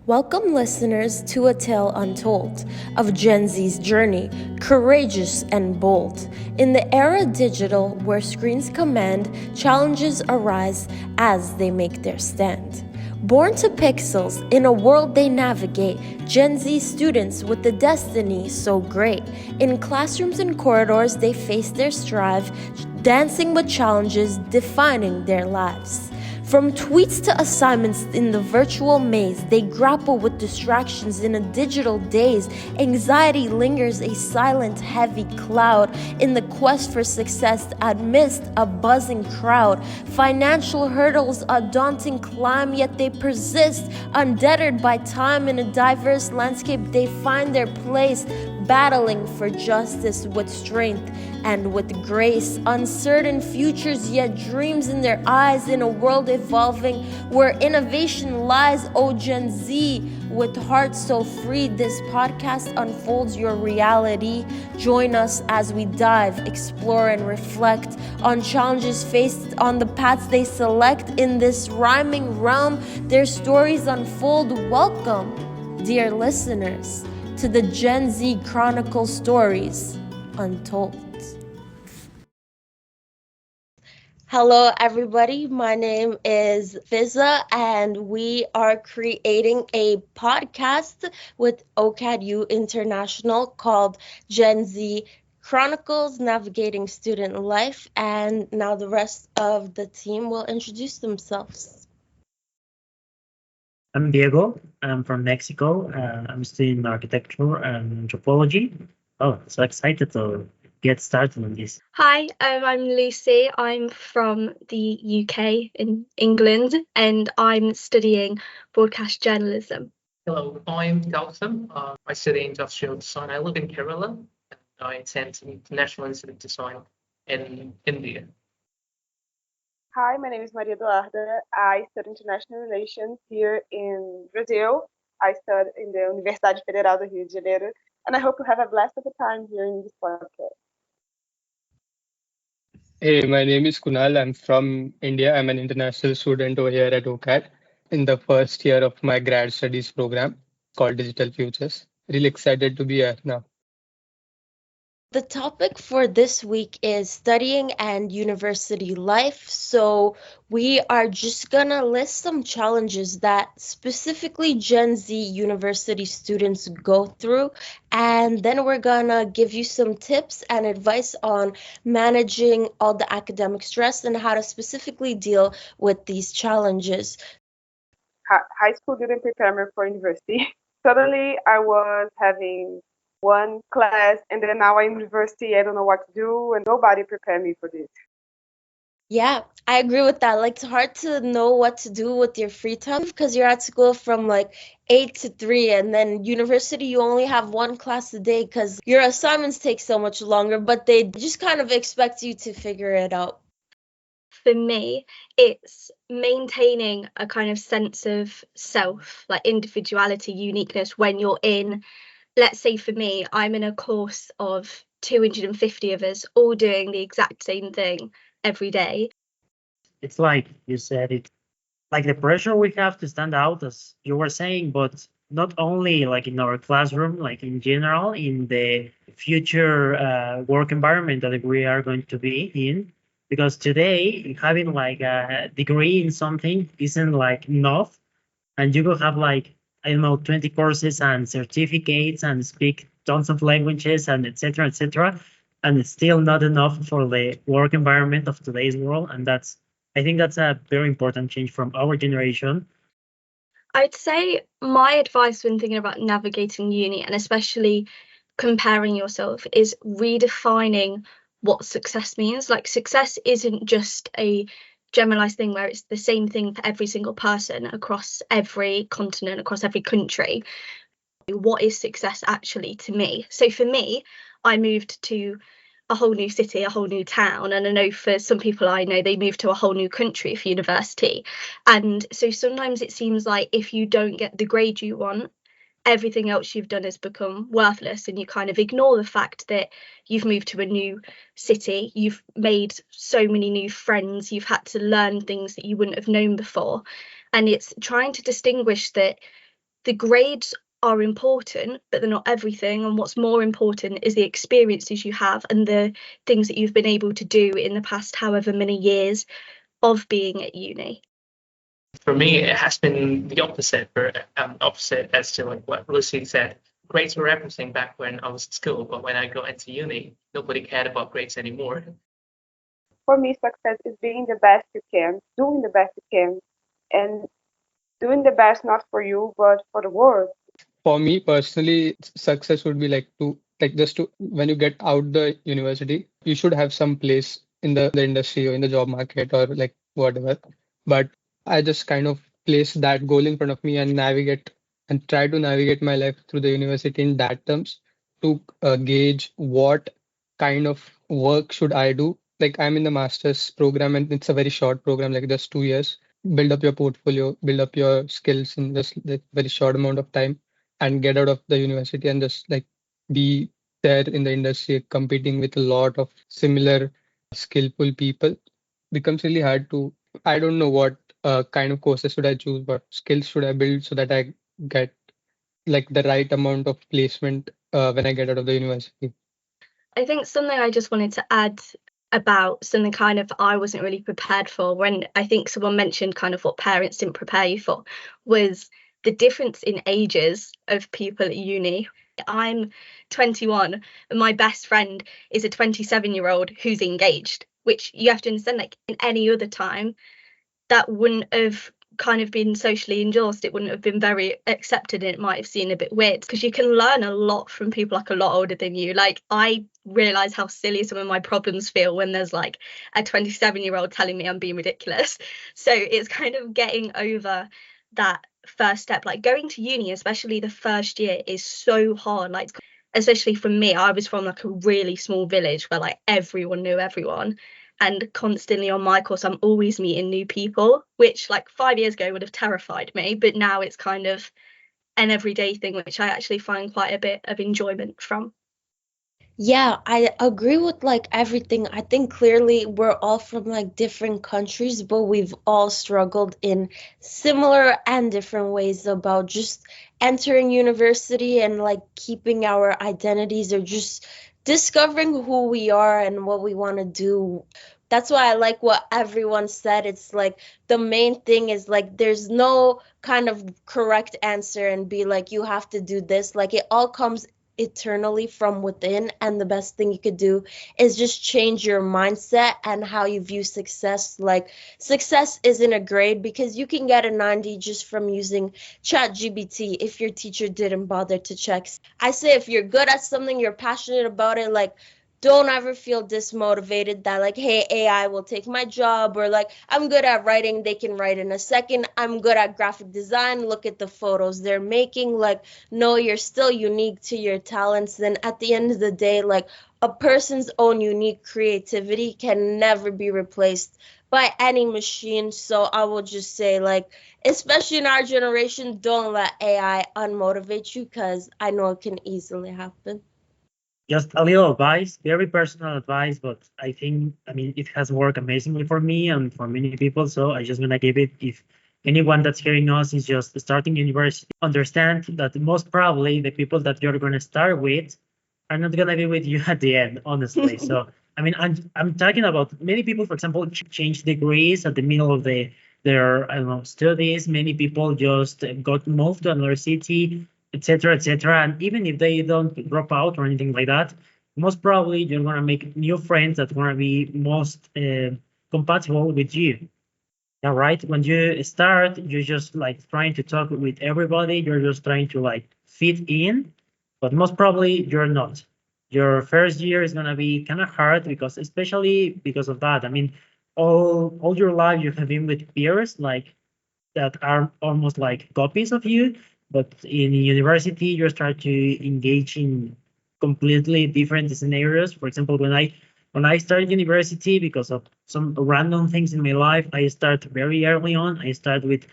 Welcome, listeners, to A Tale Untold of Gen Z's journey, courageous and bold. In the era digital, where screens command, challenges arise as they make their stand. Born to pixels, in a world they navigate, Gen Z students with a destiny so great. In classrooms and corridors, they face their strive, dancing with challenges, defining their lives. From tweets to assignments in the virtual maze, they grapple with distractions in a digital daze. Anxiety lingers a silent, heavy cloud in the quest for success amidst a buzzing crowd. Financial hurdles a daunting climb, yet they persist. Undeterred by time in a diverse landscape, they find their place, battling for justice with strength and with grace. Uncertain futures, yet dreams in their eyes, in a world evolving where innovation lies. Oh, Gen Z, with hearts so free, this podcast unfolds your reality. Join us as we dive, explore, and reflect on challenges faced, on the paths they select. In this rhyming realm, their stories unfold. Welcome, dear listeners, to the Gen Z Chronicles Stories Untold. Hello, everybody. My name is Fizza, and we are creating a podcast with OCAD U International called Gen Z Chronicles, Navigating Student Life. And now the rest of the team will introduce themselves. I'm Diego. I'm from Mexico. I'm studying architecture and anthropology. Oh, so excited to get started on this. Hi, I'm Lucy. I'm from the UK in England, and I'm studying broadcast journalism. Hello, I'm Gautam. I study industrial design. I live in Kerala, and I attend International Institute of Design in India. Hi, my name is Maria Eduarda. I study international relations here in Brazil. I study in the Universidade Federal do Rio de Janeiro, and I hope you have a blast of a time here in this podcast. Hey, my name is Kunal. I'm from India. I'm an international student over here at OCAD in the first year of my grad studies program called Digital Futures. Really excited to be here now. The topic for this week is studying and university life. So we are just gonna list some challenges that specifically Gen Z university students go through, and then we're gonna give you some tips and advice on managing all the academic stress and how to specifically deal with these challenges. High school didn't prepare me for university. Suddenly, I was having one class, and then now I'm in university. I don't know what to do, and nobody prepared me for this. Yeah, I agree with that. Like, it's hard to know what to do with your free time because you're at school from like 8 to 3, and then university, you only have one class a day because your assignments take so much longer, but they just kind of expect you to figure it out. For me, it's maintaining a kind of sense of self, like individuality, uniqueness when you're in. Let's say for me, I'm in a course of 250 of us all doing the exact same thing every day. It's like you said, it's like the pressure we have to stand out, as you were saying, but not only like in our classroom, like in general, in the future work environment that we are going to be in. Because today, having like a degree in something isn't like enough, and you will have like, I don't know, 20 courses and certificates and speak tons of languages and etc. etc. And it's still not enough for the work environment of today's world. And I think that's a very important change from our generation. I'd say my advice when thinking about navigating uni, and especially comparing yourself, is redefining what success means. Like, success isn't just a generalized thing where it's the same thing for every single person across every continent, across every country. What is success actually to me? So for me, I moved to a whole new city, a whole new town, and I know for some people I know they move to a whole new country for university. And so sometimes it seems like if you don't get the grade you want, everything else you've done has become worthless, and you kind of ignore the fact that you've moved to a new city, you've made so many new friends, you've had to learn things that you wouldn't have known before. And it's trying to distinguish that the grades are important, but they're not everything. And what's more important is the experiences you have and the things that you've been able to do in the past however many years of being at uni. For me, it has been the opposite. Opposite as to like what Lucy said. Grades were everything back when I was at school, but when I got into uni, nobody cared about grades anymore. For me, success is being the best you can, doing the best you can, and doing the best not for you, but for the world. For me personally, success would be like just to when you get out the university, you should have some place in the industry or in the job market or like whatever. But I just kind of place that goal in front of me and navigate and try to navigate my life through the university in that terms to gauge what kind of work should I do. Like I'm in the master's program and it's a very short program, like just 2 years. Build up your portfolio, build up your skills in just like very short amount of time and get out of the university and just like be there in the industry competing with a lot of similar skillful people becomes really hard to. I don't know what kind of courses should I choose, what skills should I build so that I get like the right amount of placement when I get out of the university. I think something I just wanted to add about something kind of I wasn't really prepared for, when I think someone mentioned kind of what parents didn't prepare you for, was the difference in ages of people at uni. I'm 21 and my best friend is a 27-year-old who's engaged, which you have to understand, like in any other time that wouldn't have kind of been socially endorsed. It wouldn't have been very accepted and it might have seemed a bit weird, because you can learn a lot from people like a lot older than you. Like I realize how silly some of my problems feel when there's like a 27-year-old telling me I'm being ridiculous. So it's kind of getting over that first step. Like going to uni, especially the first year, is so hard. Like especially for me, I was from like a really small village where like everyone knew everyone. And constantly on my course, I'm always meeting new people, which like 5 years ago would have terrified me. But now it's kind of an everyday thing, which I actually find quite a bit of enjoyment from. Yeah, I agree with like everything. I think clearly we're all from like different countries, but we've all struggled in similar and different ways about just entering university and like keeping our identities or just discovering who we are and what we want to do. That's why I like what everyone said. It's like the main thing is like there's no kind of correct answer and be like you have to do this. Like it all comes eternally from within, and the best thing you could do is just change your mindset and how you view success. Like success isn't a grade, because you can get a 90 just from using ChatGPT if your teacher didn't bother to check. I say if you're good at something, you're passionate about it, like don't ever feel dismotivated that like, hey, AI will take my job, or like I'm good at writing, they can write in a second. I'm good at graphic design, look at the photos they're making. Like no, you're still unique to your talents. Then at the end of the day, like a person's own unique creativity can never be replaced by any machine. So I will just say, like, especially in our generation, don't let AI unmotivate you, because I know it can easily happen. Just a little advice, very personal advice, but I think, I mean, it has worked amazingly for me and for many people. So I just want to give it, if anyone that's hearing us is just starting university, understand that most probably the people that you're going to start with are not going to be with you at the end, honestly. So, I mean, I'm talking about many people, for example, change degrees at the middle of their I don't know, studies. Many people just got moved to another city, etc., etc. And even if they don't drop out or anything like that, most probably you're gonna make new friends that wanna be most compatible with you. All right. When you start, you're just like trying to talk with everybody. You're just trying to like fit in, but most probably you're not. Your first year is gonna be kind of hard, because especially because of that. I mean, all your life you have been with peers like that are almost like copies of you. But in university, you start to engage in completely different scenarios. For example, when I started university, because of some random things in my life, I start very early on. I start with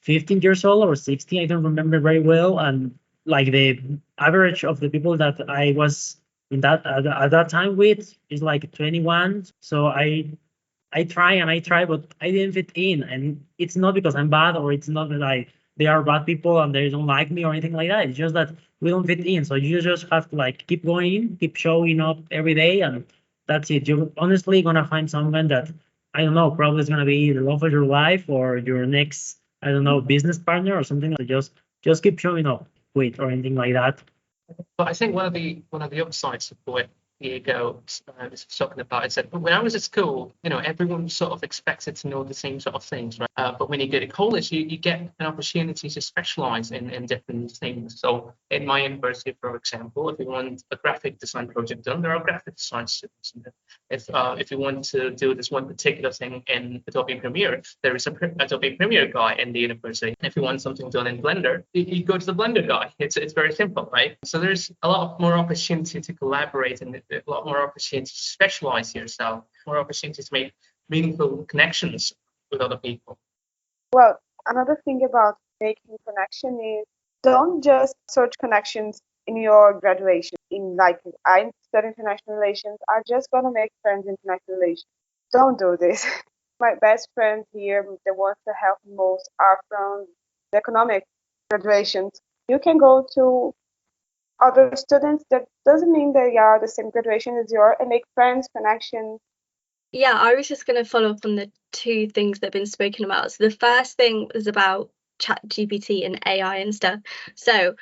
15 years old or 16, I don't remember very well. And like the average of the people that I was in that at that time with is like 21. So I try and I try, but I didn't fit in. And it's not because I'm bad, or it's not that they are bad people and they don't like me or anything like that. It's just that we don't fit in. So you just have to like keep going, keep showing up every day, and that's it. You're honestly gonna find someone that, I don't know, probably is gonna be the love of your life or your next, I don't know, business partner or something like that. Just keep showing up, quit or anything like that. But I think one of the upsides of what Diego was talking about is that when I was at school, everyone sort of expected to know the same sort of things, right? But when you go to college, you get an opportunity to specialize in different things. So in my university, for example, if you want a graphic design project done, there are graphic design students. If you want to do this one particular thing in Adobe Premiere, there is a Adobe Premiere guy in the university. If you want something done in Blender, you go to the Blender guy. It's very simple, right? So there's a lot more opportunity to collaborate and a lot more opportunity to specialize yourself, more opportunity to make meaningful connections with other people. Well, another thing about making connection is don't just search connections in your graduation. I'm studying international relations, I'm just gonna make friends in international relations. Don't do this. My best friends here, the ones that help me most, are from the economic graduations. You can go to other students that doesn't mean they are the same graduation as yours and make friends, connections. Yeah, I was just going to follow up on the two things that have been spoken about. So the first thing was about ChatGPT and AI and stuff. So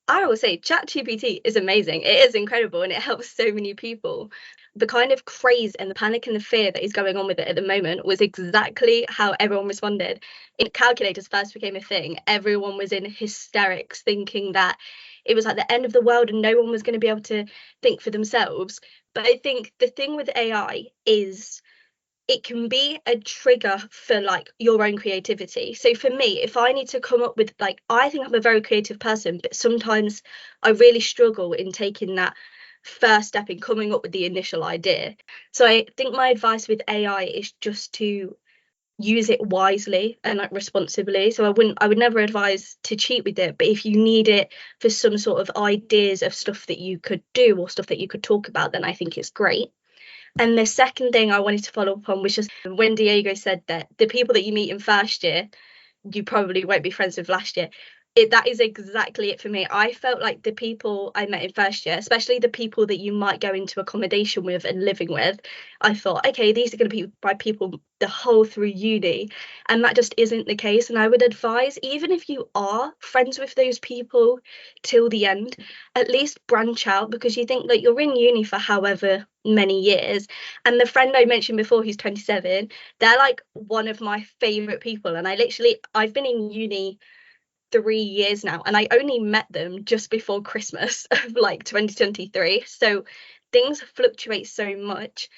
I will say ChatGPT is amazing. It is incredible and it helps so many people. The kind of craze and the panic and the fear that is going on with it at the moment was exactly how everyone responded. In calculators first became a thing, everyone was in hysterics thinking that it was like the end of the world and no one was going to be able to think for themselves. But I think the thing with AI is it can be a trigger for like your own creativity. So for me, if I need to come up with I think I'm a very creative person, but sometimes I really struggle in taking that first step in coming up with the initial idea. So I think my advice with AI is just to use it wisely and responsibly. So I would never advise to cheat with it, but if you need it for some sort of ideas of stuff that you could do or stuff that you could talk about, then I think it's great. And the second thing I wanted to follow up on was just when Diego said that the people that you meet in first year, you probably won't be friends with last year. That is exactly it for me. I felt like the people I met in first year, especially the people that you might go into accommodation with and living with, I thought, okay, these are going to be my people the whole through uni. And that just isn't the case. And I would advise, even if you are friends with those people till the end, at least branch out, because you think that you're in uni for however many years. And the friend I mentioned before, who's 27, they're like one of my favorite people. And I've been in uni 3 years now, and I only met them just before Christmas of 2023. So things fluctuate so much.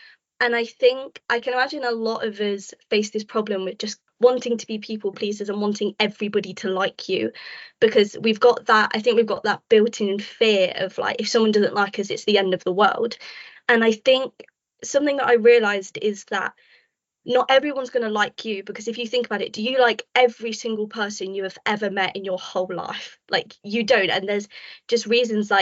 And I think I can imagine a lot of us face this problem with just wanting to be people pleasers and wanting everybody to like you, because we've got that built-in fear of if someone doesn't like us, it's the end of the world. And I think something that I realized is that not everyone's going to like you, because if you think about it, do you like every single person you have ever met in your whole life? You don't. And there's just reasons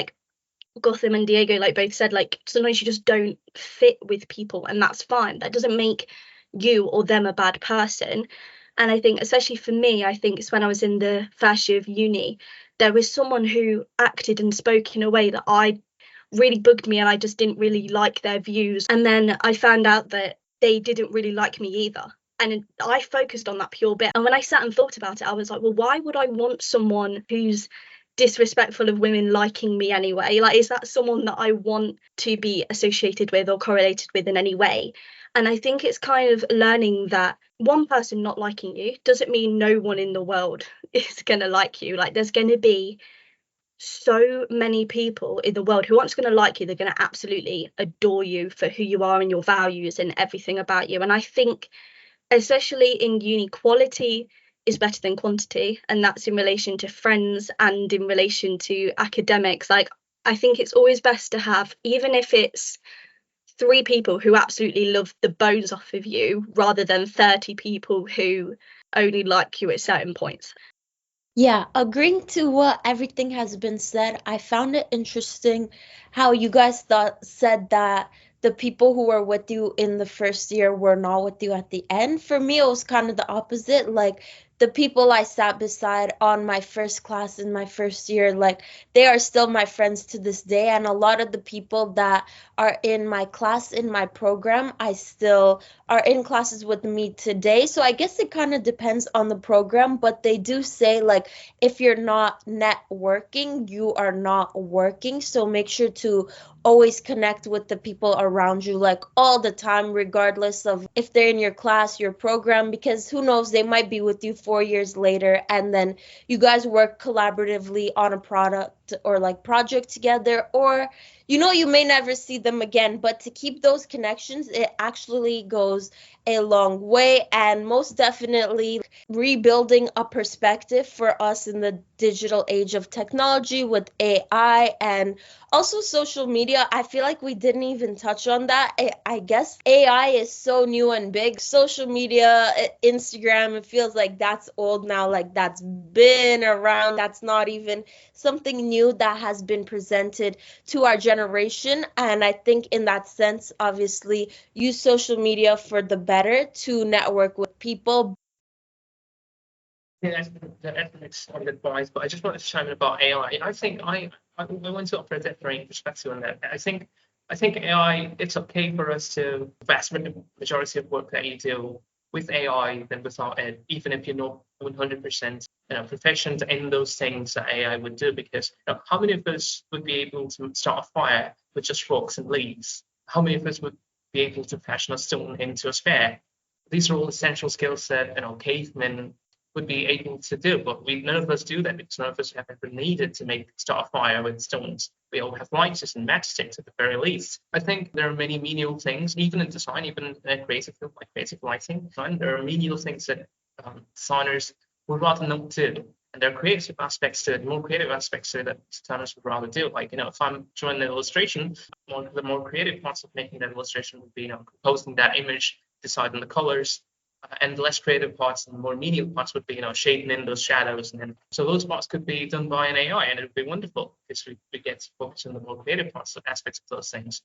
Gotham and Diego both said, sometimes you just don't fit with people, and that's fine. That doesn't make you or them a bad person. And I think, especially for me, I think it's when I was in the first year of uni, there was someone who acted and spoke in a way that I really bugged me, and I just didn't really like their views. And then I found out that they didn't really like me either. And I focused on that pure bit. And when I sat and thought about it, I was like, well, why would I want someone who's disrespectful of women liking me anyway? Is that someone that I want to be associated with or correlated with in any way? And I think it's kind of learning that one person not liking you doesn't mean no one in the world is going to like you. There's going to be so many people in the world who aren't going to like you. They're going to absolutely adore you for who you are and your values and everything about you. And I think, especially in uni, quality is better than quantity, and that's in relation to friends and in relation to academics. I think it's always best to have, even if it's 3 people who absolutely love the bones off of you, rather than 30 people who only like you at certain points. Yeah, agreeing to what everything has been said, I found it interesting how you guys said that the people who were with you in the first year were not with you at the end. For me, it was kind of the opposite. the people I sat beside on my first class in my first year, like they are still my friends to this day. And a lot of the people that are in my class, in my program, I still are in classes with me today. So I guess it kind of depends on the program, but they do say like if you're not networking, you are not working. So make sure to always connect with the people around you like all the time, regardless of if they're in your class, your program, because who knows, they might be with you 4 years later and then you guys work collaboratively on a product or like project together, or you may never see them again. But to keep those connections, it actually goes a long way. And most definitely rebuilding a perspective for us in the digital age of technology with AI and also social media. I feel like we didn't even touch on that. I guess AI is so new and big. Social media, Instagram, it feels like that's old now, like that's been around. That's not even something new that has been presented to our generation. And I think in that sense, obviously, use social media for the better to network with people. Yeah, that's an excellent advice, but I just wanted to chime in about AI. I think I want to offer a different perspective on that. I think AI, it's okay for us to vast majority of work that you do with AI than without it, even if you're not 100% proficient in those things that AI would do. Because how many of us would be able to start a fire with just rocks and leaves? How many of us would be able to fashion a stone into a sphere? These are all essential skills that cavemen would be able to do, but none of us do that because none of us have ever needed to start a fire with stones. We all have lighters and matchsticks at the very least. I think there are many menial things, even in design, even in a creative field like creative writing. And there are menial things that designers would rather not do. And there are creative aspects to it, more creative aspects to it that designers would rather do. Like, if I'm drawing an illustration, the more creative parts of making that illustration would be, composing that image, deciding the colors, and the less creative parts and the more menial parts would be, shading in those shadows. And then, so those parts could be done by an AI, and it would be wonderful because we get to focus on the more creative parts, aspects of those things.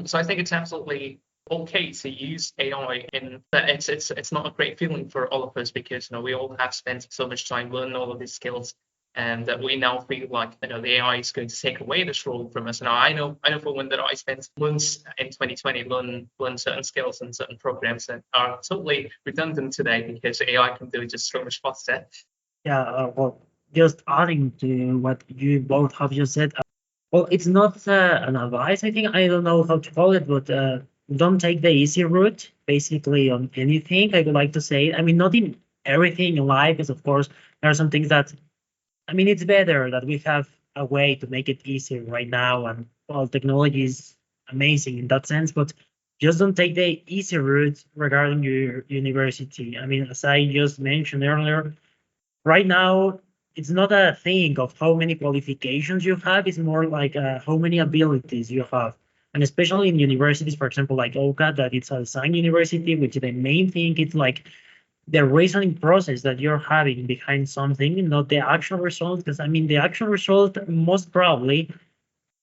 So I think it's absolutely okay to use AI in that. It's not a great feeling for all of us because we all have spent so much time learning all of these skills, and that we now feel like the AI is going to take away this role from us. Now I know for one that I spent months in 2020 learn certain skills and certain programs that are totally redundant today because AI can do it just so much faster. Yeah, well, just adding to what you both have just said. Well, it's not an advice. I think I don't know how to call it, but don't take the easy route. Basically, on anything, I would like to say. I mean, not in everything in life, because of course there are some things that. I mean, it's better that we have a way to make it easier right now, and well, technology is amazing in that sense, but just don't take the easy route regarding your university. I mean, as I just mentioned earlier, right now, it's not a thing of how many qualifications you have, it's more like how many abilities you have. And especially in universities, for example, like OCAD, that it's a design university, which the main thing is like the reasoning process that you're having behind something, not the actual result. Because I mean, the actual result most probably,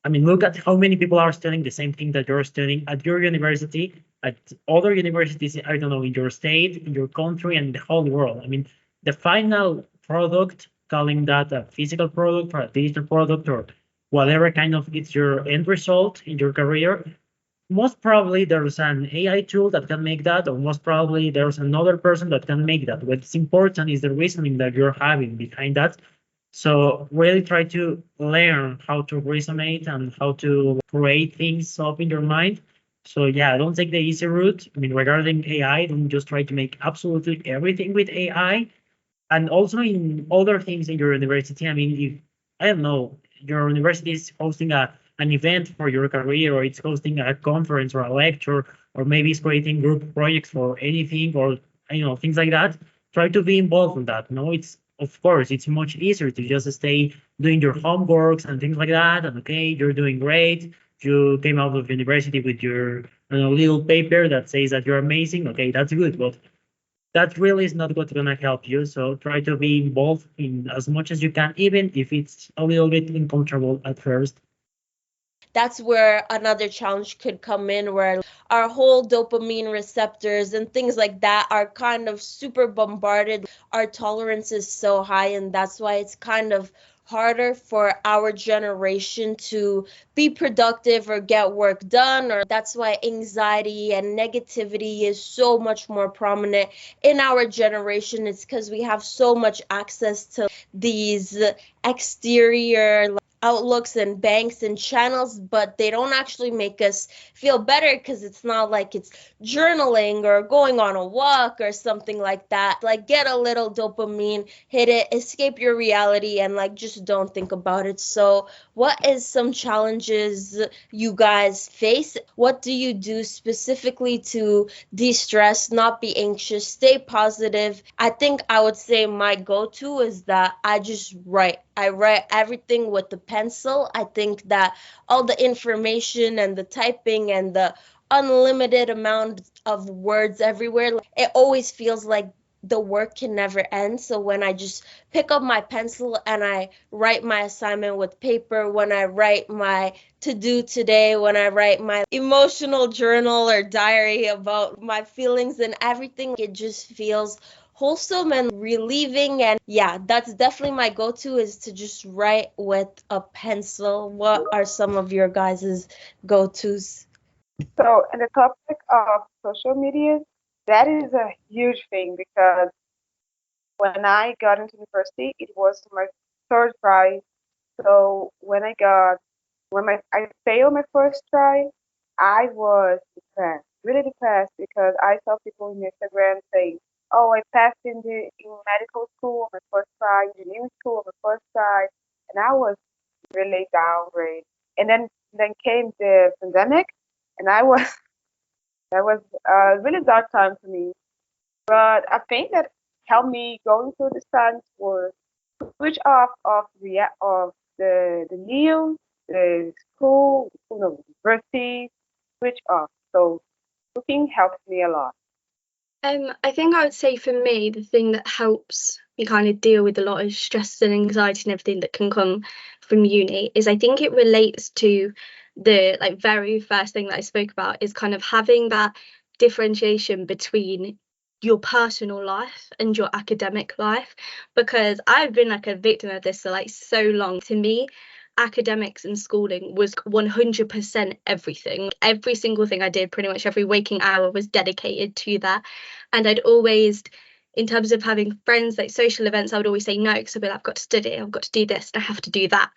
I mean, look at how many people are studying the same thing that you're studying at your university, at other universities, I don't know, in your state, in your country, and the whole world. I mean, the final product, calling that a physical product or a digital product or whatever kind of it's your end result in your career, most probably there's an AI tool that can make that, or most probably there's another person that can make that. What's important is the reasoning that you're having behind that. So really try to learn how to resonate and how to create things up in your mind. So yeah, don't take the easy route. I mean, regarding AI, don't just try to make absolutely everything with AI. And also in other things in your university, I mean, if, I don't know, your university is hosting an event for your career, or it's hosting a conference or a lecture, or maybe it's creating group projects for anything, or things like that, try to be involved in that. No, it's, of course, it's much easier to just stay doing your homeworks and things like that, and okay, you're doing great, you came out of university with your little paper that says that you're amazing. Okay, that's good, but that really is not what's gonna help you. So try to be involved in as much as you can, even if it's a little bit uncomfortable at first. That's where another challenge could come in, where our whole dopamine receptors and things like that are kind of super bombarded. Our tolerance is so high, and that's why it's kind of harder for our generation to be productive or get work done. Or that's why anxiety and negativity is so much more prominent in our generation. It's because we have so much access to these exterior outlooks and banks and channels, but they don't actually make us feel better, because it's not like it's journaling or going on a walk or something like that. Like, get a little dopamine, hit it, escape your reality, and like just don't think about it. So what is some challenges you guys face? What do you do specifically to de-stress, not be anxious, stay positive? I think I would say my go-to is that I just write. I write everything with the pencil. I think that all the information and the typing and the unlimited amount of words everywhere, it always feels like the work can never end. So when I just pick up my pencil and I write my assignment with paper, when I write my to do today, when I write my emotional journal or diary about my feelings and everything, it just feels wholesome and relieving. And yeah, that's definitely my go-to, is to just write with a pencil. What are some of your guys' go-tos? So, in the topic of social media, that is a huge thing, because when I got into university, it was my third try. So I failed my first try, I was depressed, really depressed, because I saw people on Instagram saying, "Oh, I passed in medical school on my first try, engineering school on my first try," and I was really downgrade. And then came the pandemic, and I was that was a really dark time for me. But I think that helped me going through this time was switch off of the news, the school, university, switch off. So cooking helps me a lot. I think I would say for me, the thing that helps me kind of deal with a lot of stress and anxiety and everything that can come from uni is, I think it relates to the like very first thing that I spoke about, is kind of having that differentiation between your personal life and your academic life, because I've been like a victim of this for like so long. To me, academics and schooling was 100% everything. Every single thing I did, pretty much every waking hour, was dedicated to that. And I'd always, in terms of having friends, like social events, I would always say no, because I'd be like, I've got to study, I've got to do this, and I have to do that.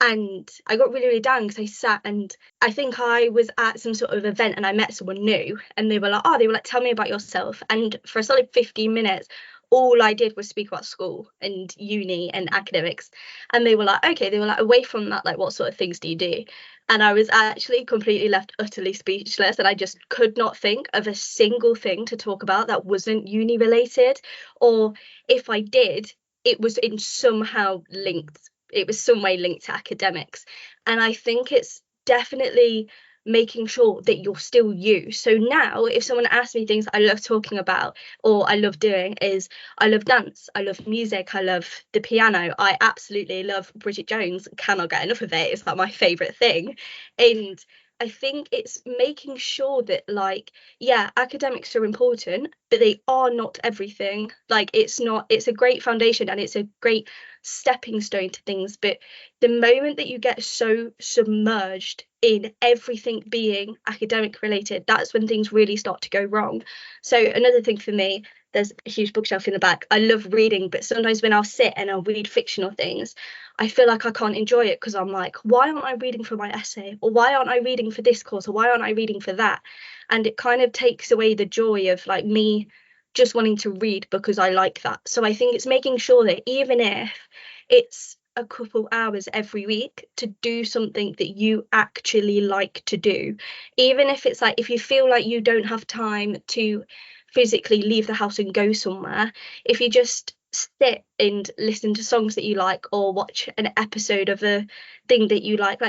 And I got really, really down, because I sat, and I think I was at some sort of event and I met someone new, and they were like, tell me about yourself. And for a solid 15 minutes, all I did was speak about school and uni and academics. And they were like, okay, they were like, away from that, like, what sort of things do you do? And I was actually completely left utterly speechless, and I just could not think of a single thing to talk about that wasn't uni related, or if I did, it was in somehow linked. It was some way linked to academics. And I think it's definitely making sure that you're still you. So now if someone asks me things I love talking about or I love doing, is I love dance, I love music, I love the piano, I absolutely love Bridget Jones, cannot get enough of it, it's like my favorite thing. And I think it's making sure that, like, yeah, academics are important, but they are not everything. Like, it's a great foundation and it's a great stepping stone to things, but the moment that you get so submerged in everything being academic related, that's when things really start to go wrong. So another thing for me, there's a huge bookshelf in the back. I love reading, but sometimes when I'll sit and I'll read fictional things, I feel like I can't enjoy it, because I'm like, why aren't I reading for my essay? Or why aren't I reading for this course? Or why aren't I reading for that? And it kind of takes away the joy of like me just wanting to read because I like that. So I think it's making sure that even if it's a couple hours every week, to do something that you actually like to do, even if it's like, if you feel like you don't have time to physically leave the house and go somewhere, if you just sit and listen to songs that you like or watch an episode of a thing that you like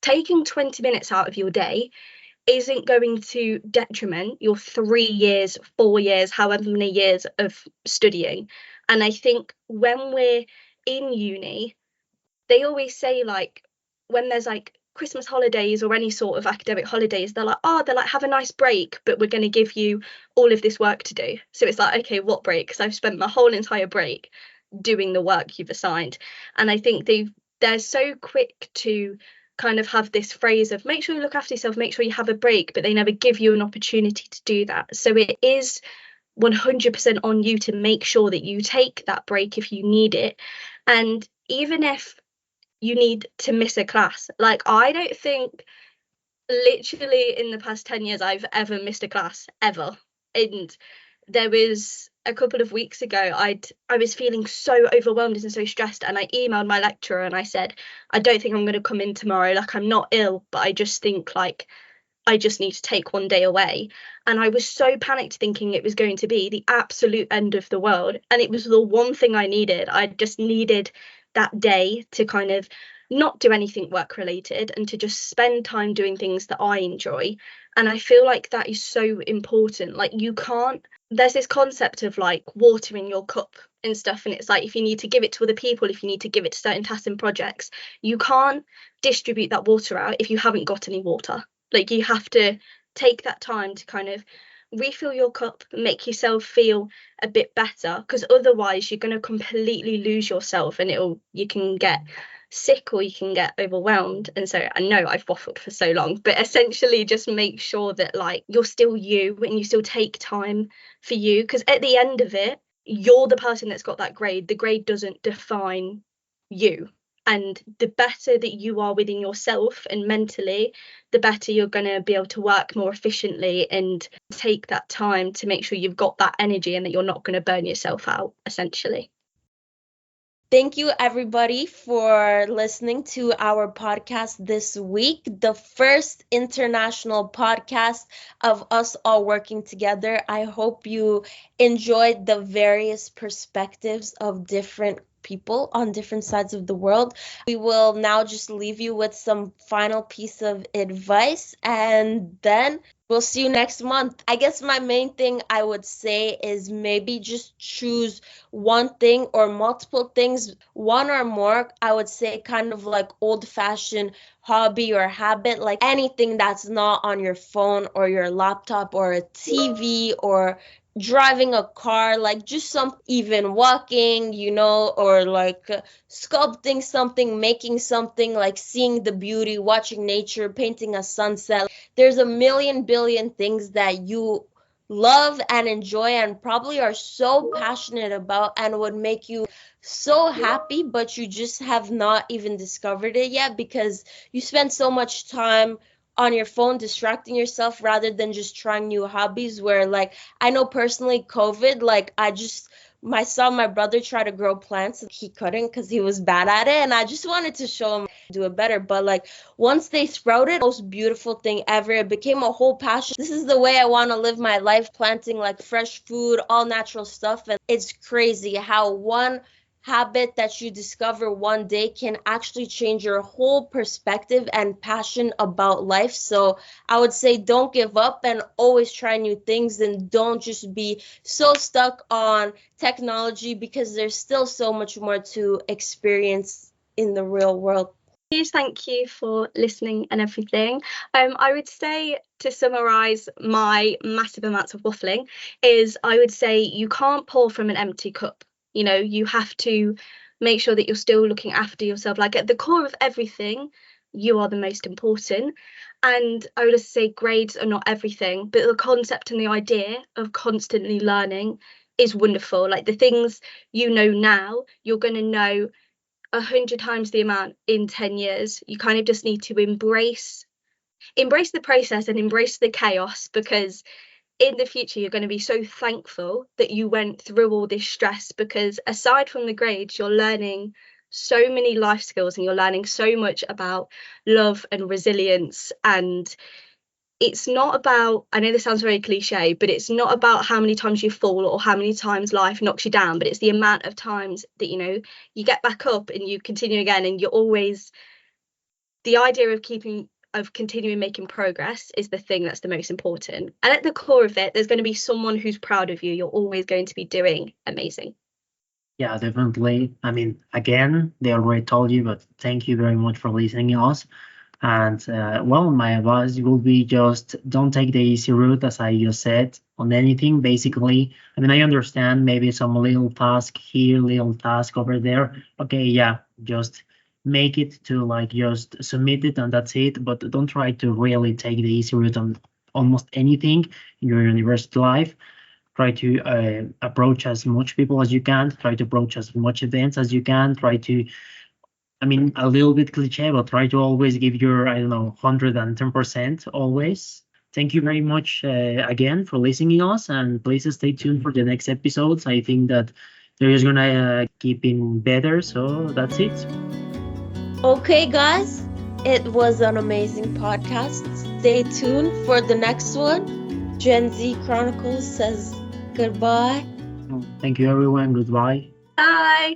taking 20 minutes out of your day isn't going to detriment your 3 years, 4 years, however many years of studying. And I think when we're in uni, they always say, like, when there's like Christmas holidays or any sort of academic holidays, they're like, have a nice break, but we're going to give you all of this work to do. So it's like, okay, what break? Because I've spent my whole entire break doing the work you've assigned. And I think they're so quick to kind of have this phrase of make sure you look after yourself, make sure you have a break, but they never give you an opportunity to do that. So it is 100% on you to make sure that you take that break if you need it. And even if you need to miss a class, like I don't think literally in the past 10 years I've ever missed a class ever. And there was a couple of weeks ago I was feeling so overwhelmed and so stressed, and I emailed my lecturer and I said, I don't think I'm going to come in tomorrow, like I'm not ill, but I just think like I just need to take one day away. And I was so panicked thinking it was going to be the absolute end of the world, and it was the one thing I needed. I just needed that day to kind of not do anything work related and to just spend time doing things that I enjoy. And I feel like that is so important. Like there's this concept of like watering your cup and stuff, and it's like if you need to give it to other people, if you need to give it to certain tasks and projects, you can't distribute that water out if you haven't got any water. Like you have to take that time to kind of refill your cup, make yourself feel a bit better, because otherwise you're going to completely lose yourself and you can get sick or you can get overwhelmed. And so I know I've waffled for so long, but essentially just make sure that like you're still you and you still take time for you, because at the end of it, you're the person that's got that grade. The grade doesn't define you. And the better that you are within yourself and mentally, the better you're going to be able to work more efficiently and take that time to make sure you've got that energy and that you're not going to burn yourself out, essentially. Thank you, everybody, for listening to our podcast this week, the first international podcast of us all working together. I hope you enjoyed the various perspectives of different people on different sides of the world. We will now just leave you with some final piece of advice, and then we'll see you next month. I guess my main thing I would say is maybe just choose one thing or multiple things, one or more. I would say kind of like old-fashioned hobby or habit, like anything that's not on your phone or your laptop or a TV or driving a car, like just some, even walking, or like sculpting something, making something, like seeing the beauty, watching nature, painting a sunset. There's a million billion things that you love and enjoy and probably are so passionate about and would make you so happy, but you just have not even discovered it yet because you spend so much time on your phone distracting yourself rather than just trying new hobbies. Where like I know personally COVID, like I saw my brother try to grow plants. He couldn't because he was bad at it, and I just wanted to show him do it better. But like once they sprouted, most beautiful thing ever. It became a whole passion. This is the way I want to live my life, planting like fresh food, all natural stuff. And it's crazy how one habit that you discover one day can actually change your whole perspective and passion about life. So I would say don't give up and always try new things, and don't just be so stuck on technology because there's still so much more to experience in the real world. Thank you for listening and everything. I would say, to summarize my massive amounts of waffling, is I would say you can't pour from an empty cup. You have to make sure that you're still looking after yourself. Like at the core of everything, you are the most important. And I would say grades are not everything, but the concept and the idea of constantly learning is wonderful. Like the things you know now, you're going to know 100 times the amount in 10 years. You kind of just need to embrace the process and embrace the chaos, because in the future you're going to be so thankful that you went through all this stress, because aside from the grades, you're learning so many life skills and you're learning so much about love and resilience. And it's not about, I know this sounds very cliche, but it's not about how many times you fall or how many times life knocks you down, but it's the amount of times that you get back up and you continue again. And you're always, the idea of continuing making progress is the thing that's the most important. And at the core of it, there's going to be someone who's proud of you. You're always going to be doing amazing. Yeah, definitely. I mean, again, they already told you, but thank you very much for listening to us. And well, my advice will be just don't take the easy route, as I just said, on anything. Basically, I mean, I understand maybe some little task here, little task over there. Okay, yeah, just make it to like just submit it and that's it. But don't try to really take the easy route on almost anything in your university life. Try to approach as much people as you can. Try to approach as much events as you can. Try to, I mean, a little bit cliche, but try to always give your, I don't know, 110% always. Thank you very much again for listening us, and please stay tuned for the next episodes. I think that they're just gonna keep in better. So that's it. Okay, guys, it was an amazing podcast. Stay tuned for the next one. Gen Z Chronicles says goodbye. Thank you, everyone. Goodbye. Bye.